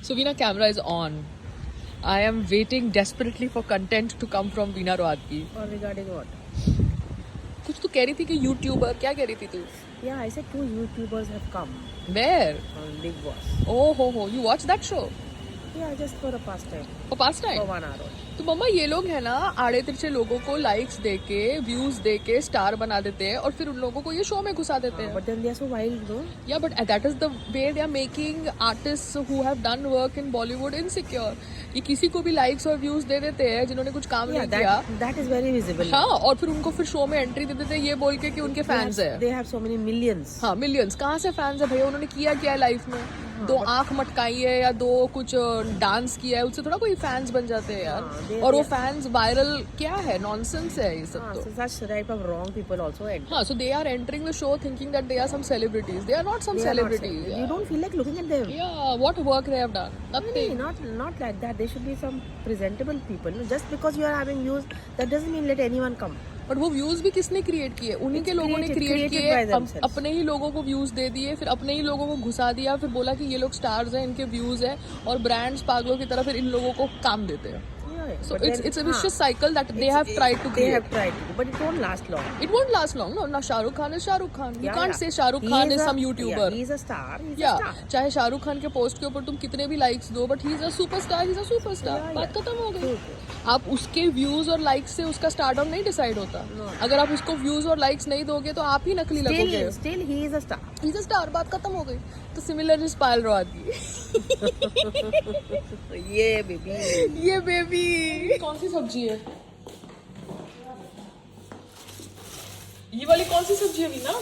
So Veena, camera is on. I am waiting desperately for content to come from Veena Rohatgi. Or regarding what? कुछ तो कह रही थी कि YouTuber, क्या कह रही थी तू? Yeah, I said 2 YouTubers have come Where? on Big Boss. Oh ho, you watch that show? Yeah, just for a pastime. For pastime? For 1 hour only. तो मम्मा ये लोग है ना आड़े तिरछे लोगों को लाइक्स देके व्यूज देके स्टार बना देते हैं और फिर उन लोगों को ये शो में घुसा देते हैं. But then they are so wild, no? Yeah, but that is the way they are making artists who have done work in Bollywood insecure. ये किसी को भी लाइक्स और व्यूज दे देते हैं जिन्होंने कुछ काम Yeah, नहीं किया. that is very visible. हाँ, और फिर उनको फिर शो में एंट्री दे देते हैं ये बोल के कि उनके फैंस है. They have so many millions. हाँ, मिलियंस. कहाँ से फैंस है भैया? उन्होंने किया क्या है लाइफ में? 2 आंख मटकाई है या 2 कुछ डांस किया है, उससे थोड़ा कोई फैंस बन जाते हैं यार. और वो फैंस वायरल क्या है? नॉनसेंस है ये सब तो. So such type of wrong people also enter. हाँ, so they are entering the show thinking that they are some celebrities. They are not some They are not celebrities. You don't feel like looking at them. Yeah, what work they have done? Nothing. No, not like that. There should be some presentable people. Just because you are having views, that doesn't mean let anyone come. But वो views भी किसने create किए? उन्हीं के लोगों ने create किए. अपने ही लोगों को व्यूज दे दिए, फिर अपने ही लोगों को घुसा दिया, फिर बोला कि ये लोग स्टार्स हैं, इनके व्यूज हैं, और ब्रांड्स पागलों की तरह फिर इन लोगों को काम देते हैं. So it's a vicious cycle that they have tried to create. They have tried to, but it won't last long. It won't last long. No, now Shah Rukh Khan is Shah Rukh Khan. You can't say Shah Rukh Khan is some YouTuber. Yeah, he's a star. He's Yeah, a star. चाहे शाहरुख खान के post के ऊपर तुम कितने भी likes दो, but he is a superstar. He is a superstar. बात खत्म हो गई. आप उसके व्यूज और लाइक्स से उसका स्टारडम नहीं डिसाइड होता. अगर आप उसको व्यूज और लाइक्स नहीं दोगे तो आप ही नकली लगोगे. Still he is a star. He is a star. बात खत्म हो गई. तो सिमिलर इज पायल रोहतगी. ये बेबी. ये बेबी कौन सी सब्जी है? ये वाली कौन सी सब्जी है Veena?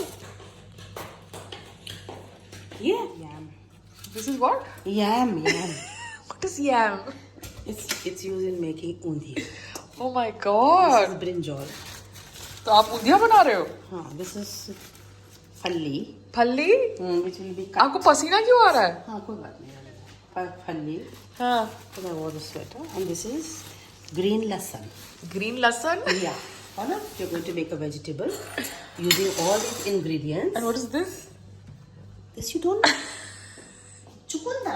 Yeah. Yam. This is what? Yam. What is yam? It's used in making undi. Oh my god. This is brinjal. तो आप उंधिया बना रहे हो? हाँ, this is फल्ली. फल्ली? Which will be cut. आपको पसीना क्यों आ रहा है? हाँ, कोई बात नहीं. फल्ली. हाँ. So I wore the sweater, and this is green lasan. Green लहसन? Yeah. Anna, you're going to make a vegetable using all these ingredients. And what is this? This you don't know. Chukunda.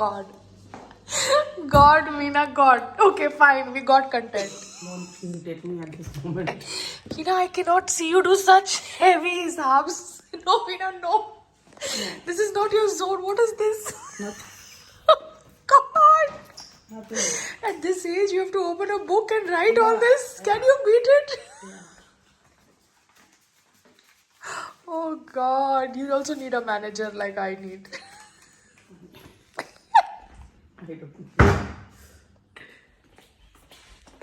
God. God, Meena, God. Okay, fine. We got content. Don't irritate me at this moment. Meena, I cannot see you do such heavy hisabs. No, Meena, no. This is not your zone. What is this? God. Nothing. At this age, you have to open a book and write all this. Can you beat it? Oh God, you also need a manager like I need.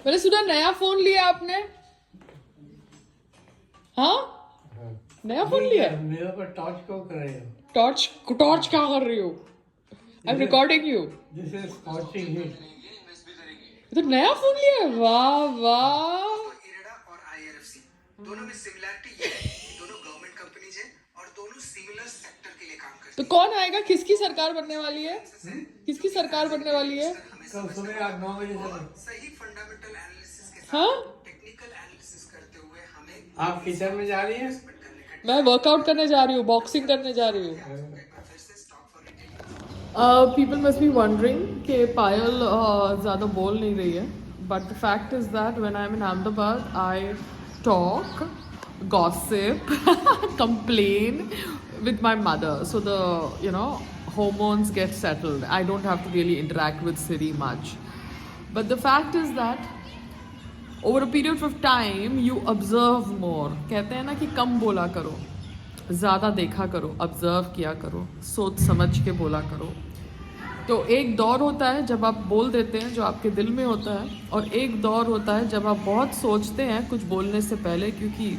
मैंने सुना नया phone लिया आपने? हाँ? नया phone लिया? मेरे पर टॉर्च क्यों कर रहे हो? टॉर्च क्या कर रही हो? I'm recording you. This is scorching hit. तो नया फोन लिया है? वाह वाह. इरेडा और IRFC दोनों में सिमिलरिटी ये है कि दोनों गवर्नमेंट कंपनीज हैं और दोनों सिमिलर सेक्टर के लिए काम करती तो कौन आएगा? किसकी सरकार बनने वाली है? किसकी सरकार बनने वाली है? कल सुबह 9 बजे से हैं. सही फंडामेंटल एनालिसिस के साथ हाँ? टेक्निकल एनालिसिस करते हुए हमें आप किचन में जा रही हैं? करने का मैं वर्कआउट करने जा रही हूँ, बॉक्सिंग करने जा रही हूँ. फिर से stock for retail. People must be wondering कि पायल ज़्यादा बोल नहीं रही है. But the fact is that when I am in Ahmedabad I talk, gossip, complain with my mother. So the, hormones get settled. I don't have to really interact with Siri much. But the fact is that over a period of time you observe more. कहते हैं ना कि कम बोला करो, ज़्यादा देखा करो, observe किया करो, सोच समझ के बोला करो. तो एक दौर होता है जब आप बोल देते हैं जो आपके दिल में होता है, और एक दौर होता है जब आप बहुत सोचते हैं कुछ बोलने से पहले, क्योंकि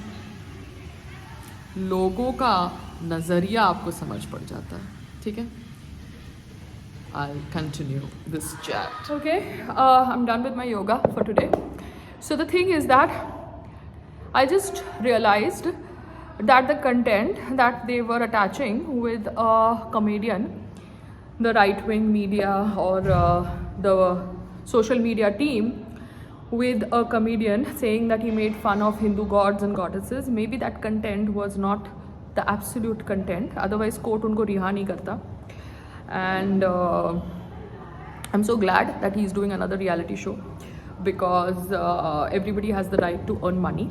लोगों का नज़रिया आपको समझ पड़ जाता है. ठीक है? I'll continue this chat. Okay, I'm done with my yoga for today. So the thing is that I just realized that the content that they were attaching with a comedian, the right-wing media or the social media team, with a comedian saying that he made fun of Hindu gods and goddesses, maybe that content was not the absolute content, otherwise court उनको रिहा नहीं करता. and I'm so glad that he's doing another reality show because everybody has the right to earn money.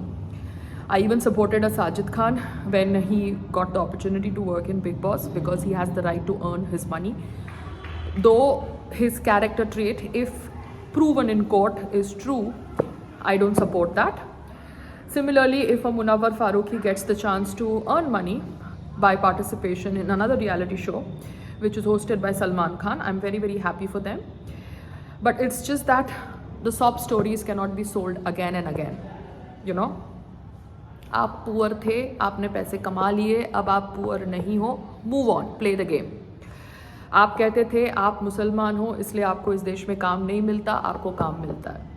I even supported a Sajid Khan when he got the opportunity to work in Big Boss because he has the right to earn his money. Though his character trait, if proven in court, is true, I don't support that. Similarly, if a Munawar Farooqi gets the chance to earn money by participation in another reality show, which is hosted by Salman Khan, I'm very, very happy for them. But it's just that the sob stories cannot be sold again and again, you know. आप poor थे, आपने पैसे कमा लिए, अब आप poor नहीं हो, move on, play the game. आप कहते थे आप मुसलमान हो इसलिए आपको इस देश में काम नहीं मिलता, आपको काम मिलता है.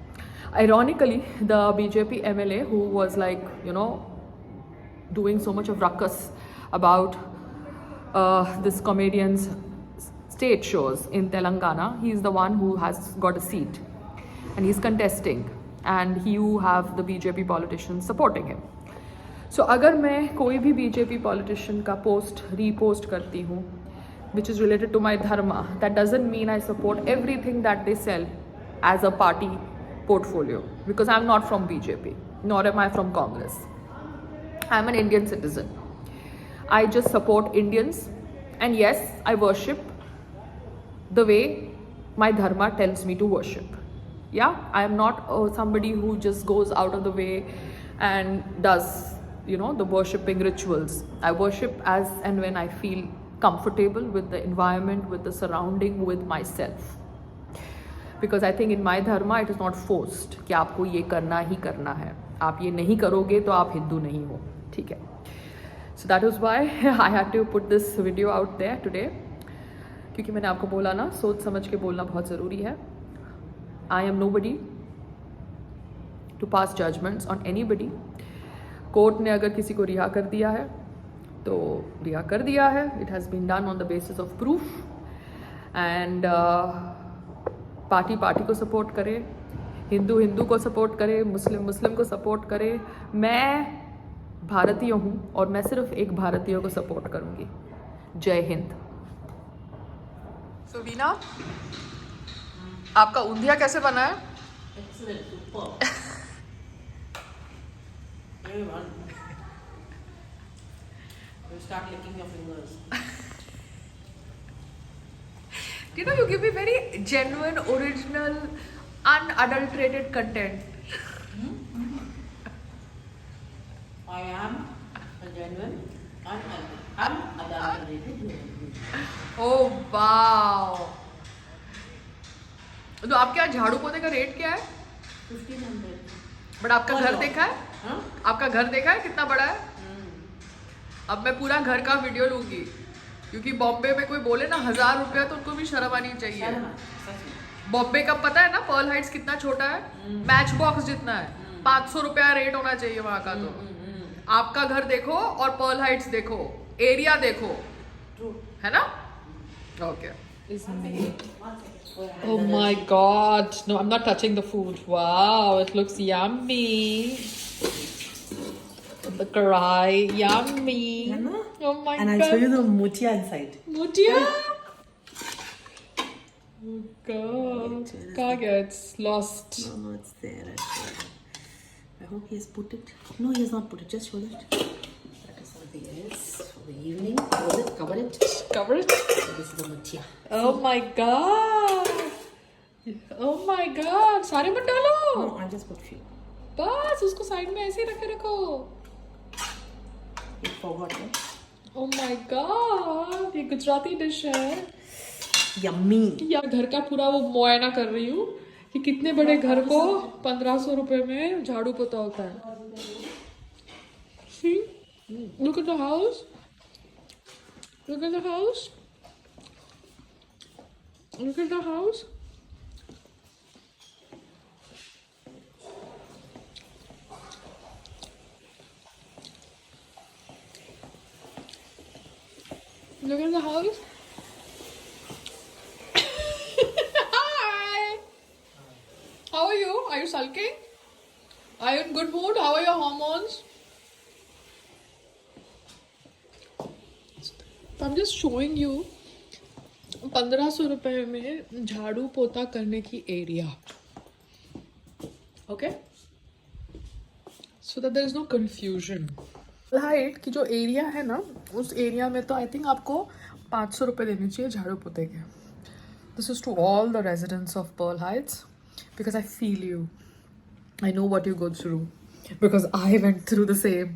Ironically, the BJP MLA who was like, you know, doing so much of ruckus about this comedian's stage shows in Telangana, he is the one who has got a seat and he's contesting, and you have the BJP politicians supporting him. So अगर मैं कोई भी BJP politician का post repost करती हूँ which is related to my dharma, that doesn't mean I support everything that they sell as a party portfolio, because I'm not from BJP, nor am I from Congress. I'm an Indian citizen. I just support Indians, and yes, I worship the way my dharma tells me to worship. Yeah, I am not somebody who just goes out of the way and does, you know, the worshipping rituals. I worship as and when I feel comfortable with the environment, with the surrounding, with myself. Because I think in my dharma it is not forced कि आपको ये करना ही करना है, आप ये नहीं करोगे तो आप हिंदू नहीं हो, ठीक है. So that is why I had to put this video out there today, क्योंकि मैंने आपको बोला ना, सोच समझ के बोलना बहुत ज़रूरी है. I am nobody to pass judgments on anybody. Court ने अगर किसी को रिहा कर दिया है तो रिहा कर दिया है. It has been done on the basis of proof, and party को सपोर्ट करे, हिंदू को सपोर्ट करे, मुस्लिम को सपोर्ट करे. मैं भारतीय हूँ और मैं सिर्फ एक भारतीय को सपोर्ट करूँगी. जय हिंद. So वीना, आपका ऊंधिया कैसे बना है? Excellent, super. Everyone, you start licking your fingers. You know, you give me very genuine, original, unadulterated content. I am a genuine, unadulterated human being. Oh wow. तो आपके यहाँ झाड़ू पोछे का रेट क्या है? 1500. बट आपका घर देखा है? हाँ? आपका घर देखा है कितना बड़ा है? अब मैं पूरा घर का वीडियो लूंगी, क्योंकि बॉम्बे में कोई बोले ना 1000 रुपया तो उनको भी शर्म आनी चाहिए. बॉम्बे का पता है ना, पर्ल हाइट्स कितना छोटा है, मैच बॉक्स जितना है. 500 रुपया रेट होना चाहिए वहां का. तो आपका घर देखो और पर्ल हाइट्स देखो, एरिया देखो, है ना? Okay. Oh my god, no, I'm not touching the food. Wow, it looks yummy. The karai, yummy. Anna? Oh my And god. I'll show you the mutia inside. Mutia? Oh god. Kya gaya? It's lost. No, it's there. I hope he has put it. No, he has not put it. Just show it. That is something else for the evening. Hold it, cover it. Cover it. This is the mutia. Oh my god. Oh my god. सारे मत डालो. No, I'll just put few. बस उसको side में ऐसे ही रखे रखो. You forgot it. Oh my god. ये गुजराती डिश है. Yummy. या घर का पूरा वो मुआयना कर रही हूँ कि कितने बड़े घर को 1500 रुपए में झाड़ू पोता होता है. See? Look at the house. Look at the house. Look at the house. Look at the house. Hi. How are you? Are you sulking? Are you in good mood? How are your hormones? I'm just showing you 1500 रुपए में झाड़ू पोता करने की area. Okay, so that there is no confusion. Height की जो area है ना, उस एरिया में तो आई थिंक आपको 500 रुपये देने चाहिए झाड़ू पोते के. This is to all the residents of Pearl Heights because I feel you. I know what you go through because I went through the same.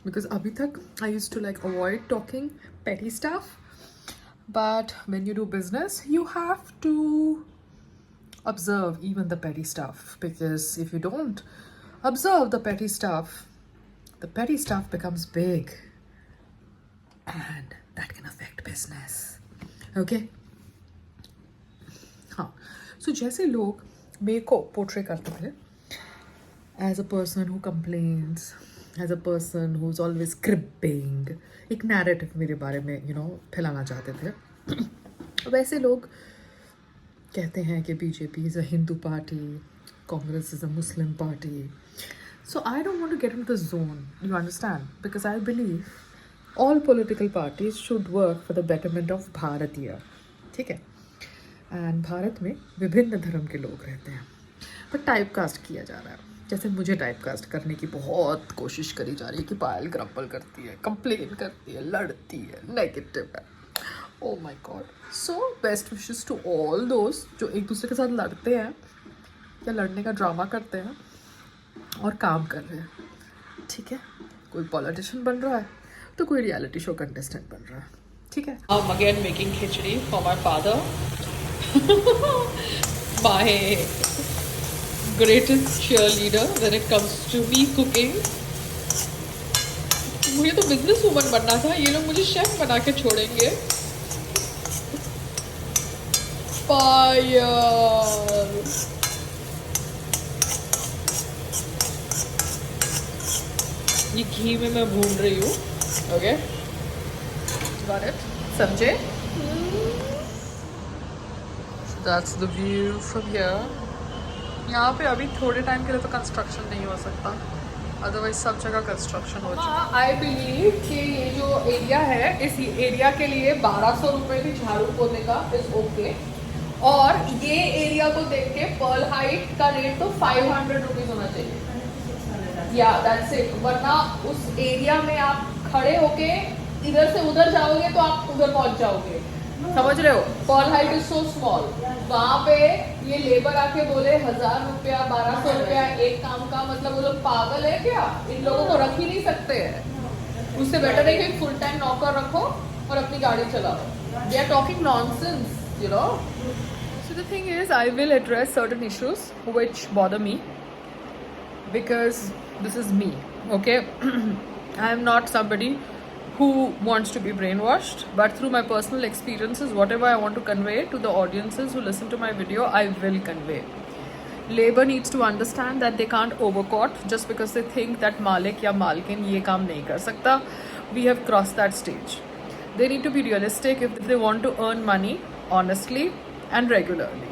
Because abhi tak I used to like avoid talking petty stuff, but when you do business, you have to observe even the petty stuff, because if you don't observe the petty stuff becomes big, and that can affect business. Okay? हाँ, so जैसे लोग मेरे को portray करते थे as a person who complains, as a person who's always cribbing, एक narrative मेरे बारे में फैलाना चाहते थे. वैसे लोग कहते हैं कि BJP is a Hindu party, Congress is a Muslim party. So I don't want to get into the zone, you understand? Because I believe all political parties should work for the betterment of Bharatiya. ठीक है? And Bharat में विभिन्न धर्म के लोग रहते हैं, पर टाइपकास्ट किया जा रहा है. जैसे मुझे टाइपकास्ट करने की बहुत कोशिश करी जा रही है कि पायल ग्रम्पल करती है, कंप्लेन करती है, लड़ती है, नेगेटिव है. Oh my God. So best wishes to all दोस्त जो एक दूसरे के साथ लड़ते हैं या लड़ने का ड्रामा करते हैं और काम कर रहे हैं. ठीक है, कोई पॉलिटिशियन बन रहा है तो कोई रियलिटी शो कंटेस्टेंट बन रहा है. ठीक है. Again making khichdi for my father, my greatest cheerleader when it comes to me cooking. मुझे तो बिजनेस वूमन बनना था, ये लोग मुझे शेफ बना के छोड़ेंगे. फायर. ये घी में मैं भून रही हूँ. Okay, got it. समझे? That's the view from here. यहाँ पे अभी थोड़े टाइम के लिए तो कंस्ट्रक्शन नहीं हो सकता, अदरवाइज सब जगह कंस्ट्रक्शन हो चुका है. आई बिलीव कि ये जो एरिया है, इस एरिया के लिए 1200 रुपये भी झाड़ू पोते का इज ओके. और ये एरिया को देख के पर्ल हाइट का रेट तो 500 रुपीज होना चाहिए. या दैट्स इट. वरना उस एरिया में आप खड़े होके इधर से उधर जाओगे तो आप उधर पहुंच जाओगे. समझ रहे हो? Pearl Height is so small. वहाँ पे ये लेबर आके बोले 1000 रुपया 1200 रुपया एक काम का, मतलब वो लोग पागल है क्या? इन लोगों को रख ही नहीं सकते हैं. उससे बेटर है कि फुल टाइम नौकर रखो और अपनी गाड़ी चलाओ. They are talking nonsense, you know. So the thing is I will address certain issues which bother me because this is me. Okay. I am not somebody who wants to be brainwashed, but through my personal experiences, whatever I want to convey to the audiences who listen to my video, I will convey. Labor needs to understand that they can't overcoat just because they think that Malik ya Malkin ye kaam nahi kar sakta. We have crossed that stage. They need to be realistic if they want to earn money honestly and regularly.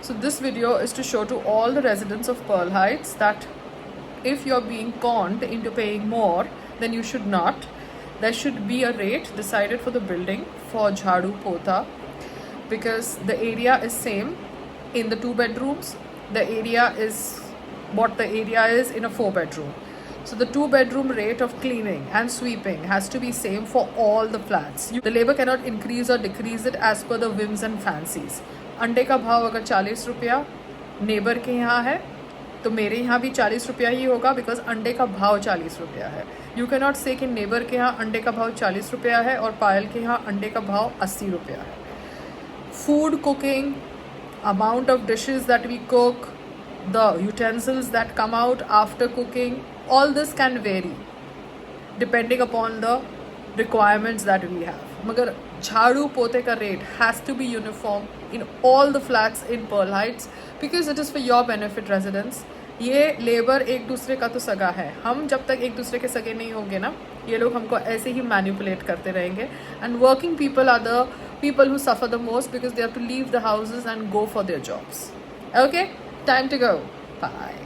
So this video is to show to all the residents of Pearl Heights that if you're being conned into paying more, then you should not. There should be a rate decided for the building for Jhadu Pota, because the area is same in the 2 bedrooms. The area is what the area is in a 4 bedroom. So the 2 bedroom rate of cleaning and sweeping has to be same for all the flats. The labor cannot increase or decrease it as per the whims and fancies. अंडे का भाव अगर 40 रुपया neighbour के यहाँ है तो मेरे यहाँ भी 40 रुपया ही होगा, बिकॉज अंडे का भाव 40 रुपया है. यू कैन नॉट से कि नेबर के यहाँ अंडे का भाव 40 रुपया है और पायल के यहाँ अंडे का भाव 80 रुपया है. Food cooking, amount of dishes that we cook, the utensils that come out after cooking, all this can vary depending upon the requirements that we have. मगर झाड़ू पोते का rate has to be uniform in all the flats in Pearl Heights because it is for your benefit residents. ये labour एक दूसरे का तो सगा है. हम जब तक एक दूसरे के सगे नहीं होंगे ना, ये लोग हमको ऐसे ही मैनिपुलेट करते रहेंगे. And working people are the people who suffer the most because they have to leave the houses and go for their jobs. Okay, time to go. Bye.